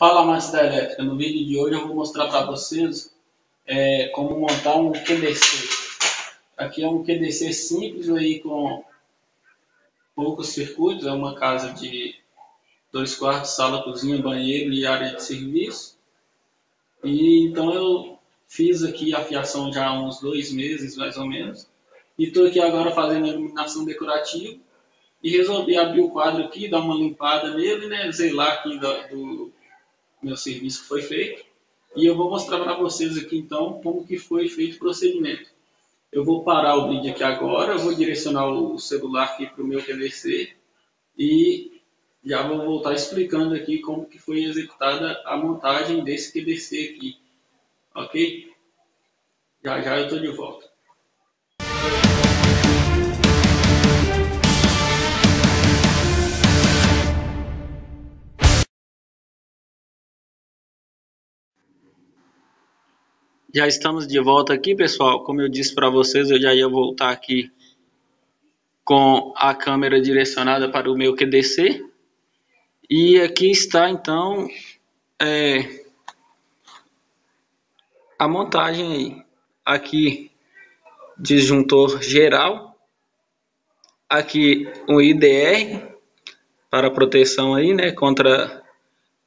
Fala, amantes da elétrica. No vídeo de hoje eu vou mostrar para vocês como montar um QDC. Aqui é um QDC simples aí com poucos circuitos. É uma casa de 2 quartos, sala, cozinha, banheiro e área de serviço. E então eu fiz aqui a fiação já há uns 2 meses mais ou menos. E estou aqui agora fazendo a iluminação decorativa. E resolvi abrir o quadro aqui, dar uma limpada nele, né? Zelar aqui do meu serviço que foi feito. E eu vou mostrar para vocês aqui então como que foi feito o procedimento. Eu vou parar o vídeo aqui agora, eu vou direcionar o celular aqui para o meu QDC e já vou voltar explicando aqui como que foi executada a montagem desse QDC aqui, ok? Já já eu estou de volta. Já estamos de volta aqui, pessoal. Como eu disse para vocês, eu já ia voltar aqui com a câmera direcionada para o meu QDC. E aqui está então a montagem aí. Aqui disjuntor geral, aqui um IDR para proteção aí, né, contra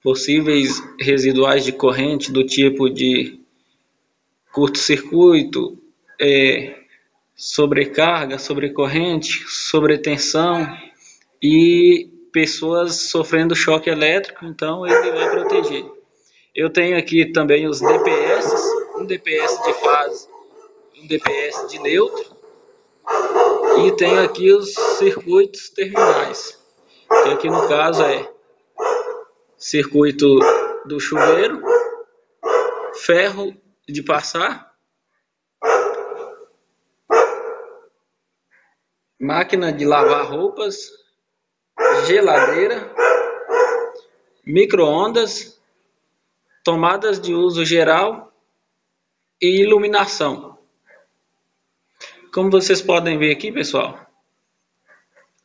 possíveis residuais de corrente do tipo de curto-circuito, sobrecarga, sobrecorrente, sobretensão e pessoas sofrendo choque elétrico, então ele vai proteger. Eu tenho aqui também os DPS, um DPS de fase, um DPS de neutro, e tenho aqui os circuitos terminais, que aqui no caso é circuito do chuveiro, ferro de passar, máquina de lavar roupas, geladeira, micro-ondas, tomadas de uso geral e iluminação. Como vocês podem ver aqui, pessoal,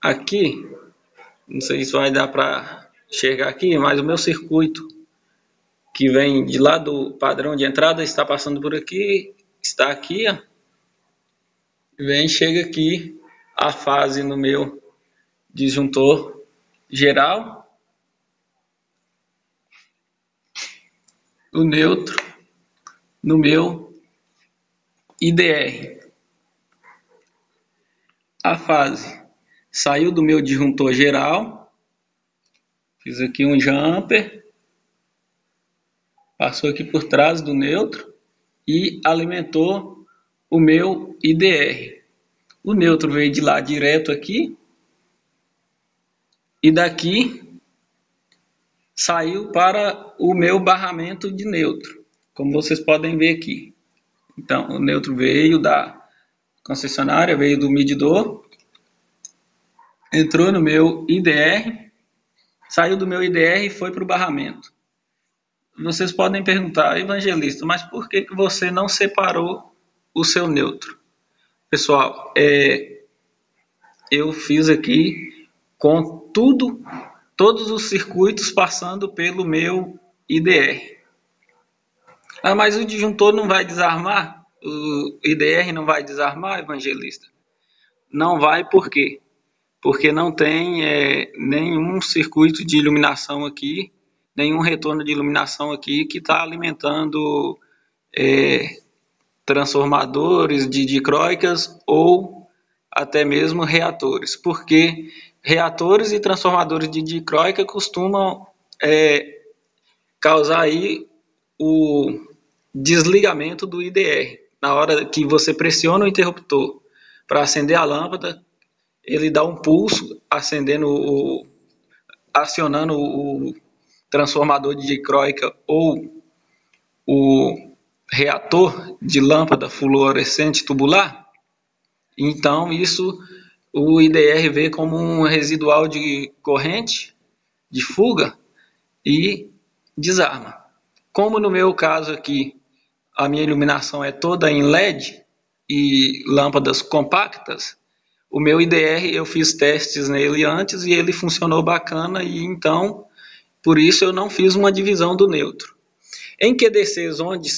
aqui, não sei se vai dar para enxergar aqui, mas o meu circuito que vem de lá do padrão de entrada está passando por aqui, está aqui, ó. Chega aqui a fase no meu disjuntor geral, o neutro no meu IDR. A fase saiu do meu disjuntor geral, fiz aqui um jumper, passou aqui por trás do neutro e alimentou o meu IDR. O neutro veio de lá direto aqui e daqui saiu para o meu barramento de neutro, como vocês podem ver aqui. Então, o neutro veio da concessionária, veio do medidor, entrou no meu IDR, saiu do meu IDR e foi para o barramento. Vocês podem perguntar, evangelista, mas por que você não separou o seu neutro? Pessoal, eu fiz aqui com todos os circuitos passando pelo meu IDR. Ah, mas o disjuntor não vai desarmar? O IDR não vai desarmar, evangelista? Não vai, por quê? Porque não tem nenhum circuito de iluminação aqui, nenhum retorno de iluminação aqui que está alimentando transformadores de dicróicas ou até mesmo reatores, porque reatores e transformadores de dicróica costumam causar aí o desligamento do IDR. Na hora que você pressiona o interruptor para acender a lâmpada, ele dá um pulso acionando o transformador de dicróica ou o reator de lâmpada fluorescente tubular. Então isso o IDR vê como um residual de corrente, de fuga, e desarma. Como no meu caso aqui, a minha iluminação é toda em LED e lâmpadas compactas, o meu IDR eu fiz testes nele antes e ele funcionou bacana, e então Por isso eu não fiz uma divisão do neutro. Em QDCs onde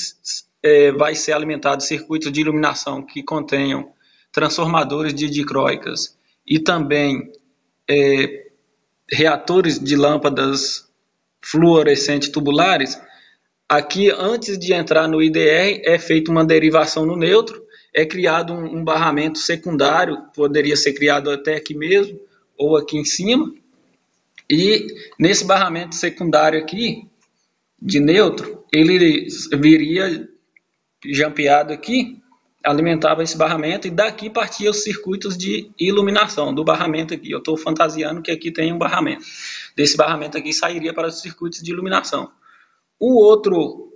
vai ser alimentado circuitos de iluminação que contenham transformadores de dicróicas e também reatores de lâmpadas fluorescentes tubulares, aqui antes de entrar no IDR é feita uma derivação no neutro, é criado um barramento secundário, poderia ser criado até aqui mesmo ou aqui em cima, e nesse barramento secundário aqui de neutro, ele viria jampeado aqui, alimentava esse barramento e daqui partia os circuitos de iluminação do barramento aqui. Eu estou fantasiando que aqui tem um barramento. Desse barramento aqui sairia para os circuitos de iluminação. O outro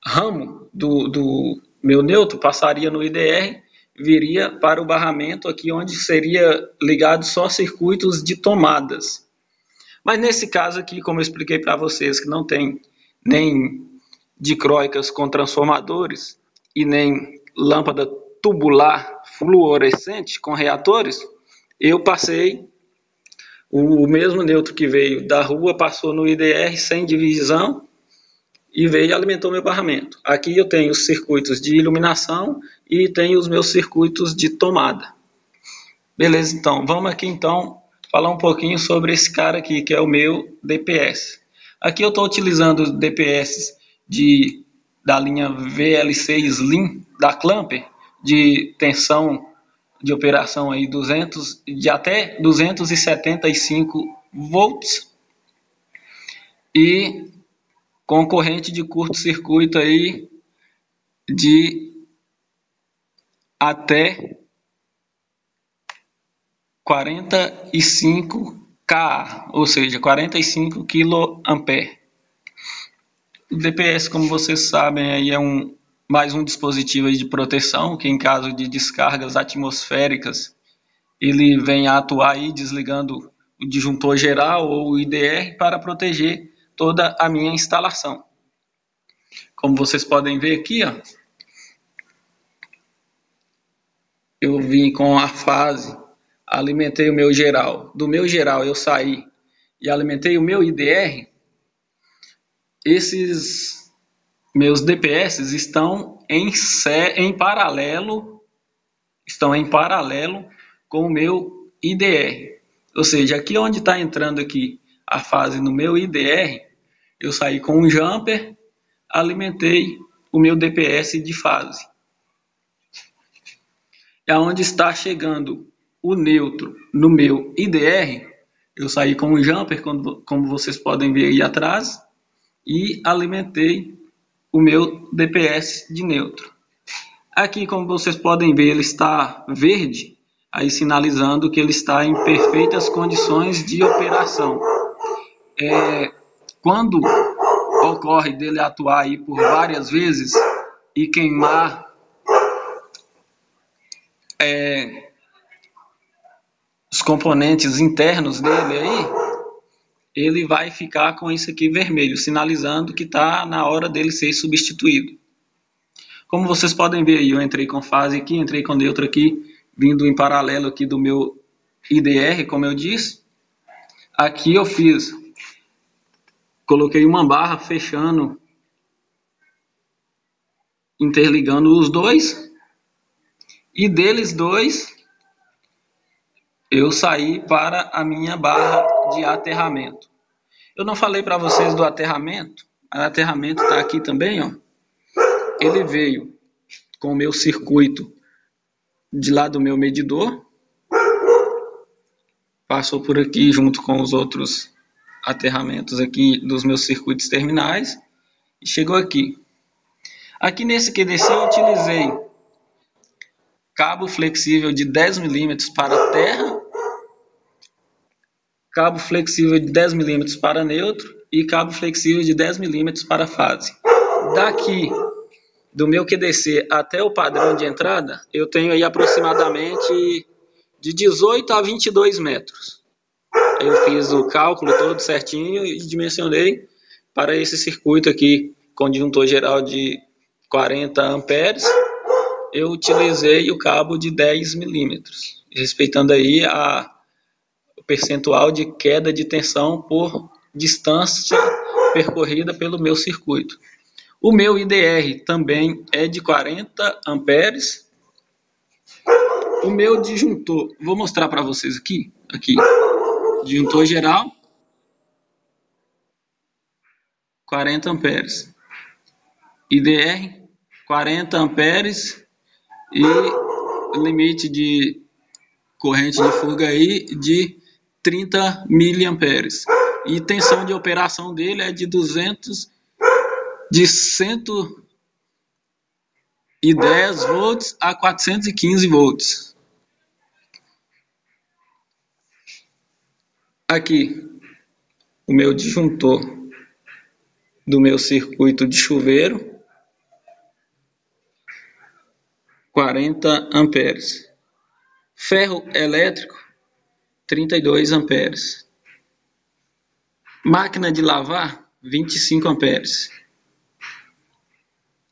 ramo do meu neutro passaria no IDR, viria para o barramento aqui onde seria ligado só circuitos de tomadas. Mas nesse caso aqui, como eu expliquei para vocês, que não tem nem dicróicas com transformadores e nem lâmpada tubular fluorescente com reatores, eu passei o mesmo neutro que veio da rua, passou no IDR sem divisão e veio e alimentou meu barramento. Aqui eu tenho os circuitos de iluminação e tenho os meus circuitos de tomada. Beleza, então, vamos aqui então falar um pouquinho sobre esse cara aqui, que é o meu DPS. Aqui eu estou utilizando os DPS da linha VLC Slim da Clamper, de tensão de operação aí de até 275 volts e com corrente de curto-circuito aí de até 45 kA, ou seja, 45 kA. O DPS, como vocês sabem, aí é mais um dispositivo aí de proteção, que em caso de descargas atmosféricas, ele vem a atuar aí desligando o disjuntor geral ou o IDR para proteger toda a minha instalação. Como vocês podem ver aqui, ó, eu vim com a fase, alimentei o meu geral. Do meu geral eu saí e alimentei o meu IDR. Esses meus DPS estão em paralelo com o meu IDR. Ou seja, aqui onde está entrando aqui a fase no meu IDR, eu saí com um jumper, alimentei o meu DPS de fase. E aonde está chegando o neutro no meu IDR, eu saí com um jumper, como vocês podem ver aí atrás, e alimentei o meu DPS de neutro. Aqui, como vocês podem ver, ele está verde, aí sinalizando que ele está em perfeitas condições de operação. Quando ocorre dele atuar aí por várias vezes e queimar os componentes internos dele aí, ele vai ficar com isso aqui vermelho, sinalizando que está na hora dele ser substituído. Como vocês podem ver aí, eu entrei com fase aqui, entrei com neutro aqui, vindo em paralelo aqui do meu IDR, como eu disse. Aqui eu coloquei uma barra fechando, interligando os dois, e deles dois eu saí para a minha barra de aterramento. Eu não falei para vocês do aterramento, o aterramento está aqui também, ó. Ele veio com o meu circuito de lá do meu medidor, passou por aqui junto com os outros aterramentos aqui dos meus circuitos terminais e chegou aqui. Aqui nesse QDC eu utilizei cabo flexível de 10 mm para terra, cabo flexível de 10 mm para neutro e cabo flexível de 10 mm para fase. Daqui do meu QDC até o padrão de entrada, eu tenho aí aproximadamente de 18 a 22 metros. Eu fiz o cálculo todo certinho e dimensionei para esse circuito aqui com disjuntor geral de 40 amperes. Eu utilizei o cabo de 10 milímetros, respeitando aí o percentual de queda de tensão por distância percorrida pelo meu circuito. O meu IDR também é de 40 amperes. O meu disjuntor, vou mostrar para vocês aqui, disjuntor geral, 40 amperes. IDR, 40 amperes e limite de corrente de fuga aí de 30 miliamperes. E tensão de operação dele é de 110 volts a 415 volts. Aqui, o meu disjuntor do meu circuito de chuveiro, 40 amperes. Ferro elétrico, 32 amperes. Máquina de lavar, 25 amperes.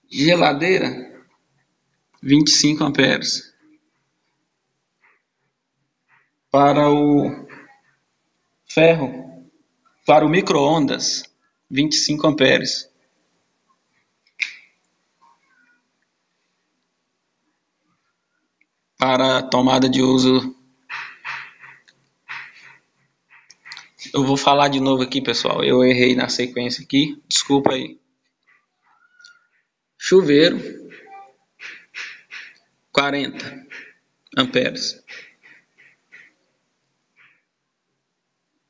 Geladeira, 25 amperes. Para o ferro, para o micro-ondas, 25 amperes. Para a tomada de uso, eu vou falar de novo aqui, pessoal, eu errei na sequência aqui, desculpa aí. Chuveiro, 40 amperes.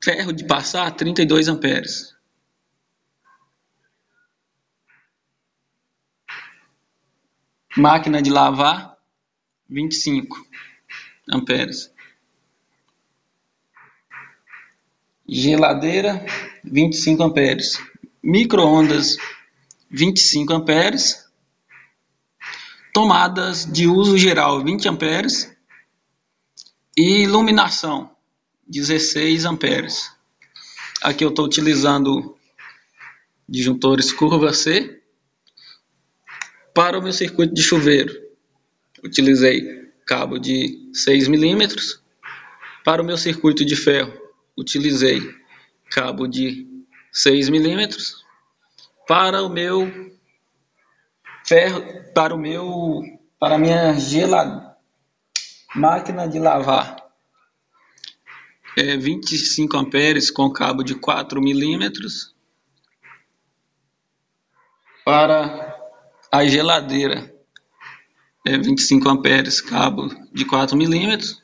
Ferro de passar, 32 amperes. Máquina de lavar, 25 amperes. Geladeira, 25 amperes. Micro-ondas, 25 amperes. Tomadas de uso geral, 20 amperes. E iluminação, 16 amperes. Aqui eu estou utilizando disjuntores curva C. Para o meu circuito de chuveiro, utilizei cabo de 6 milímetros. Para o meu circuito de ferro, utilizei cabo de 6 milímetros. Para o meu ferro, para a minha máquina de lavar, 25 amperes com cabo de 4 milímetros. Para a geladeira, 25 amperes, cabo de 4 milímetros.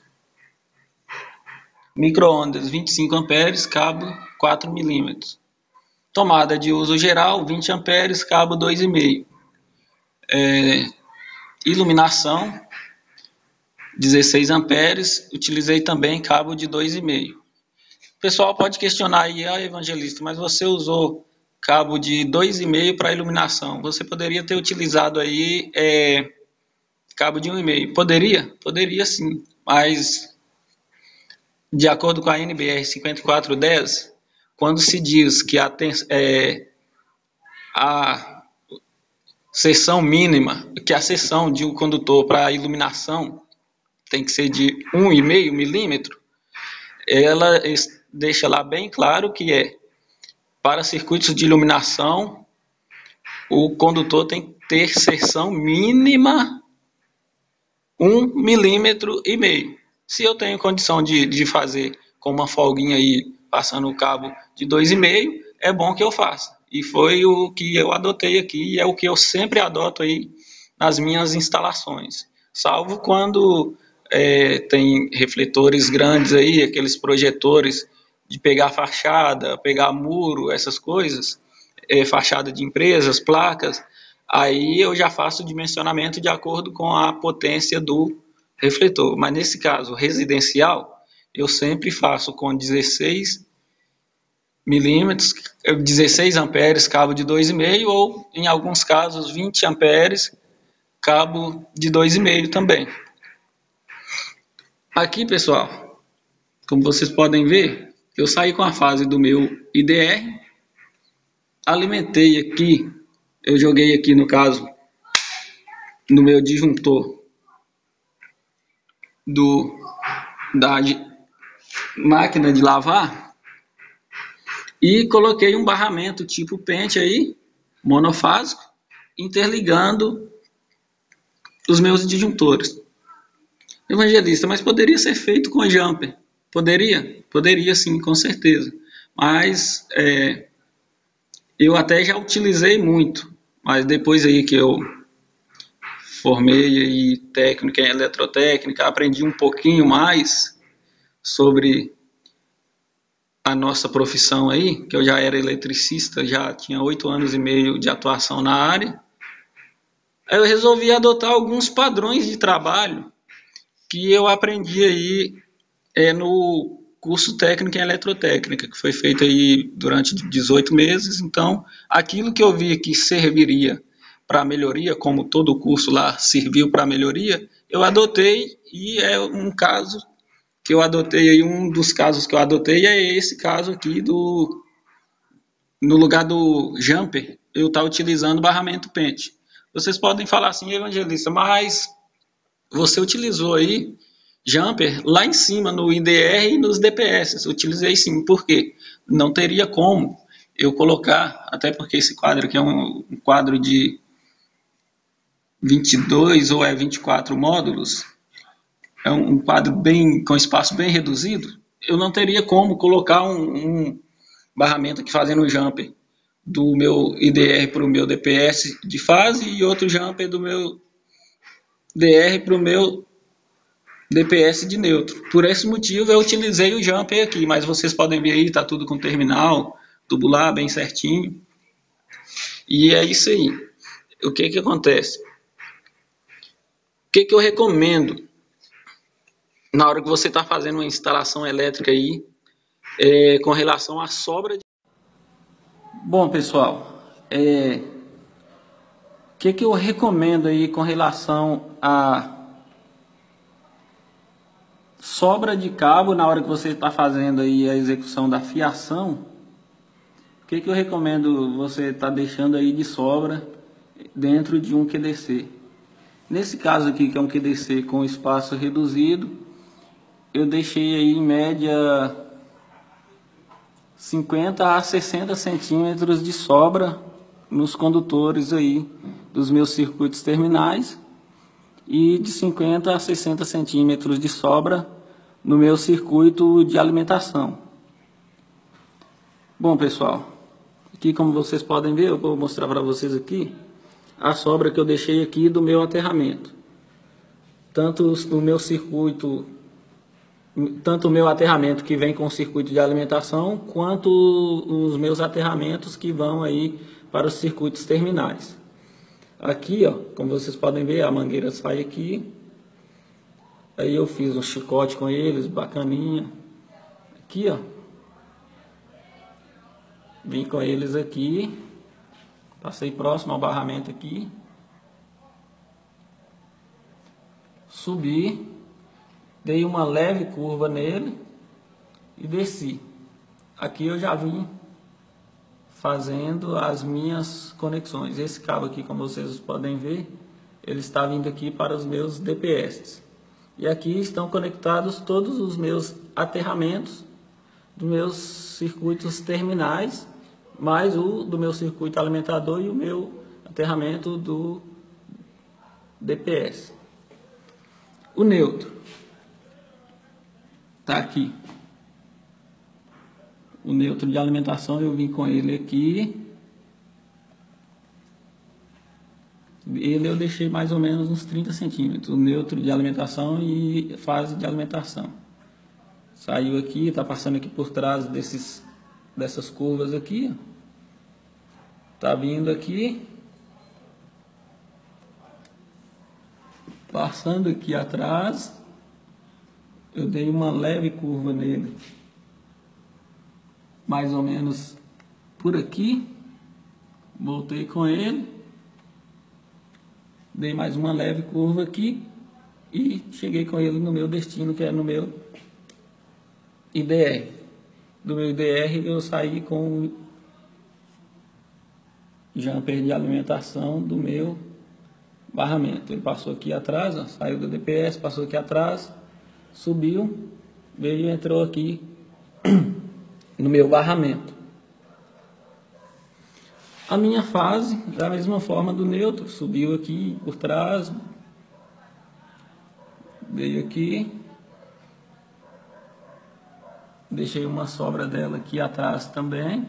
Micro-ondas, 25 amperes, cabo 4 milímetros. Tomada de uso geral, 20 amperes, cabo 2,5. Iluminação, 16 amperes, utilizei também cabo de 2,5. O pessoal pode questionar aí, Evangelista, mas você usou cabo de 2,5 para iluminação. Você poderia ter utilizado aí cabo de 1,5. Poderia? Poderia sim, mas de acordo com a NBR 5410, quando se diz que a seção mínima, que a seção de um condutor para iluminação tem que ser de 1,5 milímetro, ela deixa lá bem claro que para circuitos de iluminação, o condutor tem que ter seção mínima 1,5 milímetro. Se eu tenho condição de fazer com uma folguinha aí, passando o cabo de 2,5, é bom que eu faça. E foi o que eu adotei aqui, e é o que eu sempre adoto aí nas minhas instalações. Salvo quando tem refletores grandes aí, aqueles projetores de pegar fachada, pegar muro, essas coisas, fachada de empresas, placas, aí eu já faço o dimensionamento de acordo com a potência do refletor. Mas nesse caso residencial, eu sempre faço com 16 milímetros, 16 amperes, cabo de 2,5, ou em alguns casos 20 amperes, cabo de 2,5 também. Aqui, pessoal, como vocês podem ver, eu saí com a fase do meu IDR, alimentei aqui, eu joguei aqui no caso, no meu disjuntor da máquina de lavar, E coloquei um barramento tipo pente aí, monofásico, interligando os meus disjuntores. Evangelista, mas poderia ser feito com jumper? Poderia? Poderia sim, com certeza. Mas eu até já utilizei muito, mas depois aí que eu formei aí técnica em eletrotécnica, aprendi um pouquinho mais sobre a nossa profissão aí, que eu já era eletricista, já tinha 8 anos e meio de atuação na área. Aí eu resolvi adotar alguns padrões de trabalho que eu aprendi aí no curso técnico em eletrotécnica, que foi feito aí durante 18 meses. Então, aquilo que eu vi que serviria para melhoria, como todo curso lá serviu para melhoria, eu adotei, e é um caso que eu adotei aí, um dos casos que eu adotei é esse caso aqui no lugar do jumper, eu estar utilizando barramento pente. Vocês podem falar assim, Evangelista, mas você utilizou aí jumper lá em cima no IDR e nos DPS. Utilizei sim, por quê? Não teria como eu colocar, até porque esse quadro aqui é um quadro de 22 ou 24 módulos, é um quadro com espaço bem reduzido, eu não teria como colocar um barramento aqui fazendo um jumper do meu IDR para o meu DPS de fase e outro jumper do meu DR para o meu DPS de neutro. Por esse motivo eu utilizei o jumper aqui, mas vocês podem ver aí, tá tudo com terminal, tubular bem certinho. E é isso aí. O que acontece? O que eu recomendo na hora que você está fazendo uma instalação elétrica aí, com relação à sobra de... Bom, pessoal, o que eu recomendo aí com relação a sobra de cabo na hora que você está fazendo aí a execução da fiação? O que eu recomendo você estar deixando aí de sobra dentro de um QDC? Nesse caso aqui, que é um QDC com espaço reduzido, eu deixei aí em média 50 a 60 centímetros de sobra nos condutores aí dos meus circuitos terminais e de 50 a 60 centímetros de sobra no meu circuito de alimentação. Bom, pessoal, aqui como vocês podem ver, eu vou mostrar para vocês aqui a sobra que eu deixei aqui do meu aterramento. Tanto o meu circuito, tanto o meu aterramento que vem com o circuito de alimentação, quanto os meus aterramentos que vão aí para os circuitos terminais. Aqui, ó, como vocês podem ver, a mangueira sai aqui. Aí eu fiz um chicote com eles, bacaninha. Aqui, ó. Vim com eles aqui. Passei próximo ao barramento aqui. Subi. Dei uma leve curva nele. E desci. Aqui eu já vim fazendo as minhas conexões. Esse cabo aqui, como vocês podem ver, ele está vindo aqui para os meus DPS. E aqui estão conectados todos os meus aterramentos dos meus circuitos terminais, mais o do meu circuito alimentador e o meu aterramento do DPS. O neutro está aqui. O neutro de alimentação, eu vim com ele aqui. Ele eu deixei mais ou menos uns 30 centímetros. O neutro de alimentação e fase de alimentação. Saiu aqui, está passando aqui por trás dessas curvas aqui. Está vindo aqui. Passando aqui atrás. Eu dei uma leve curva nele. Mais ou menos por aqui. Voltei com ele. Dei mais uma leve curva aqui. E cheguei com ele no meu destino, que é no meu IDR. Do meu IDR eu saí com o jumper de alimentação do meu barramento. Ele passou aqui atrás, ó, saiu do DPS, passou aqui atrás, subiu, veio e entrou aqui no meu barramento. A minha fase, da mesma forma do neutro, subiu aqui por trás, veio aqui, deixei uma sobra dela aqui atrás também,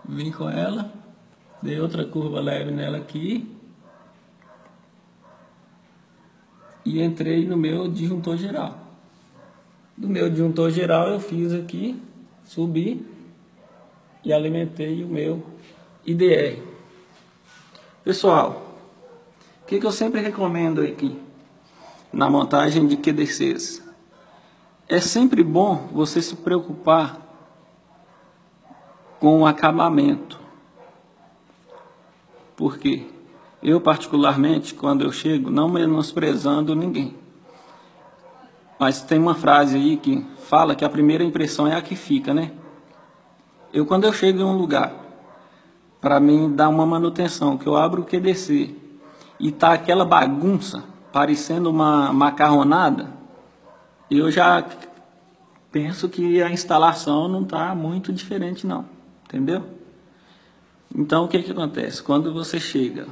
vim com ela, dei outra curva leve nela aqui e entrei no meu disjuntor geral. Do meu disjuntor geral eu fiz aqui, subi e alimentei o meu IDR. Pessoal, o que eu sempre recomendo aqui na montagem de QDCs? É sempre bom você se preocupar com o acabamento. Por quê? Eu particularmente, quando eu chego, não menosprezando ninguém, mas tem uma frase aí que fala que a primeira impressão é a que fica, né? Quando eu chego em um lugar, para mim dar uma manutenção, que eu abro o QDC e tá aquela bagunça, parecendo uma macarronada, eu já penso que a instalação não tá muito diferente não, entendeu? Então o que acontece? Quando você chega,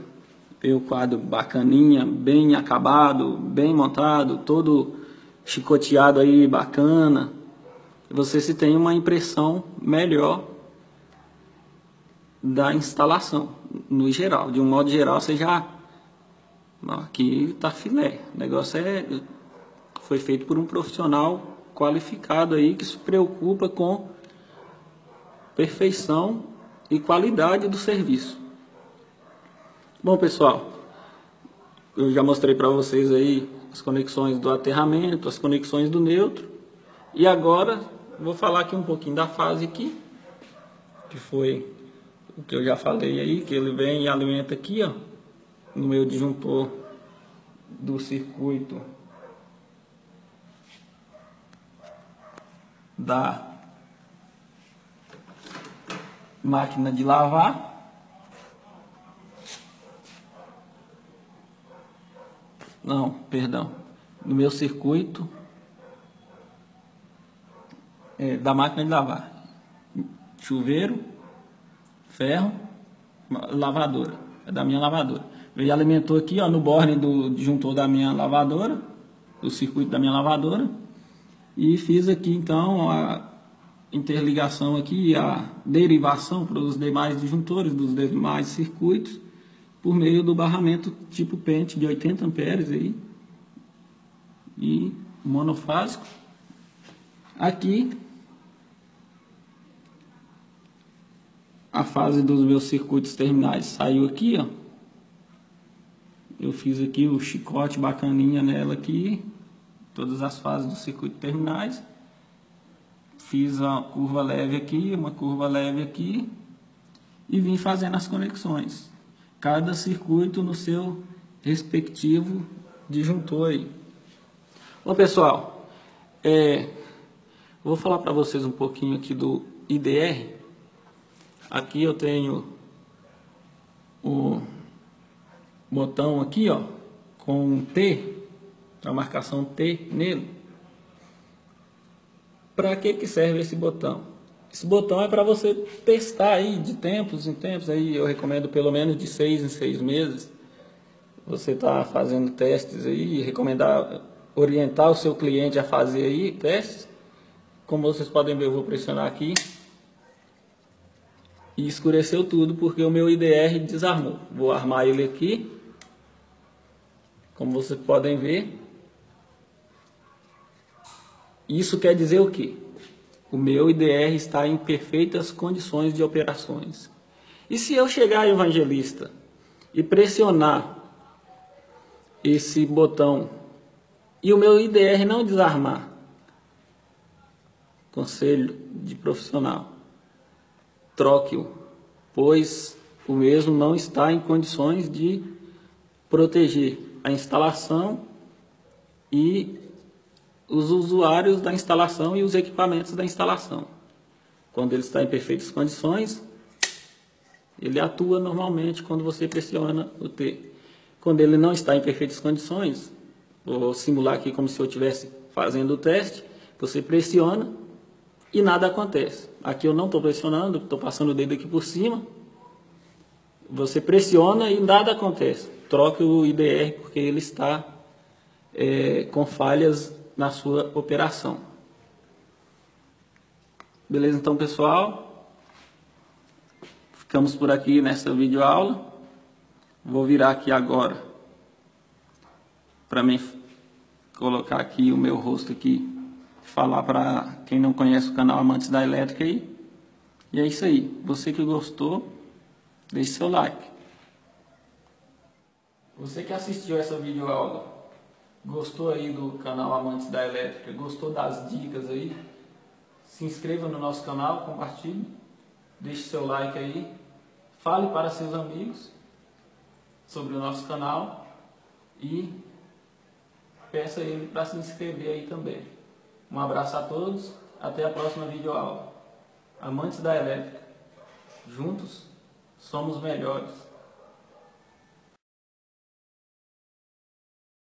vê o quadro bacaninha, bem acabado, bem montado, todo chicoteado aí, bacana, você se tem uma impressão melhor da instalação, no geral. De um modo geral, você já... Aqui tá filé. O negócio foi feito por um profissional qualificado aí, que se preocupa com perfeição e qualidade do serviço. Bom, pessoal, eu já mostrei para vocês aí as conexões do aterramento, as conexões do neutro. E agora vou falar aqui um pouquinho da fase aqui, que foi o que eu já falei aí, que ele vem e alimenta aqui, ó, no meu disjuntor do circuito da máquina de lavar. Não, perdão, no meu circuito da máquina de lavar. Chuveiro, ferro, lavadora, é da minha lavadora. Ele alimentou aqui, ó, no borne do disjuntor da minha lavadora, do circuito da minha lavadora, e fiz aqui então a interligação aqui, a derivação para os demais disjuntores dos demais circuitos, por meio do barramento tipo pente de 80 amperes aí, e monofásico. Aqui a fase dos meus circuitos terminais saiu aqui, ó. Eu fiz aqui o chicote bacaninha nela aqui, todas as fases dos circuitos terminais. Fiz uma curva leve aqui, uma curva leve aqui, e vim fazendo as conexões. Cada circuito no seu respectivo disjuntor aí. Bom, pessoal, vou falar para vocês um pouquinho aqui do IDR. Aqui eu tenho o botão aqui, ó, com um T, a marcação T nele. Para que serve esse botão? Esse botão é para você testar aí de tempos em tempos, aí eu recomendo pelo menos de 6 em 6 meses. Você está fazendo testes aí, orientar o seu cliente a fazer aí testes. Como vocês podem ver, eu vou pressionar aqui. E escureceu tudo porque o meu IDR desarmou. Vou armar ele aqui. Como vocês podem ver. Isso quer dizer o quê? O meu IDR está em perfeitas condições de operações. E se eu chegar, evangelista, e pressionar esse botão e o meu IDR não desarmar? Conselho de profissional: troque-o, pois o mesmo não está em condições de proteger a instalação e os usuários da instalação e os equipamentos da instalação. Quando ele está em perfeitas condições, ele atua normalmente quando você pressiona o T. Quando ele não está em perfeitas condições, vou simular aqui como se eu estivesse fazendo o teste, você pressiona e nada acontece. Aqui eu não estou pressionando, estou passando o dedo aqui por cima. Você pressiona e nada acontece. Troque o IDR porque ele está com falhas na sua operação. Beleza, então, pessoal? Ficamos por aqui nessa videoaula. Vou virar aqui agora para mim colocar aqui o meu rosto aqui, falar para quem não conhece o canal Amantes da Elétrica aí. E é isso aí. Você que gostou, deixe seu like. Você que assistiu essa videoaula, gostou aí do canal Amantes da Elétrica, gostou das dicas aí, se inscreva no nosso canal, compartilhe, deixe seu like aí, fale para seus amigos sobre o nosso canal e peça ele para se inscrever aí também. Um abraço a todos, até a próxima videoaula. Amantes da Elétrica, juntos somos melhores.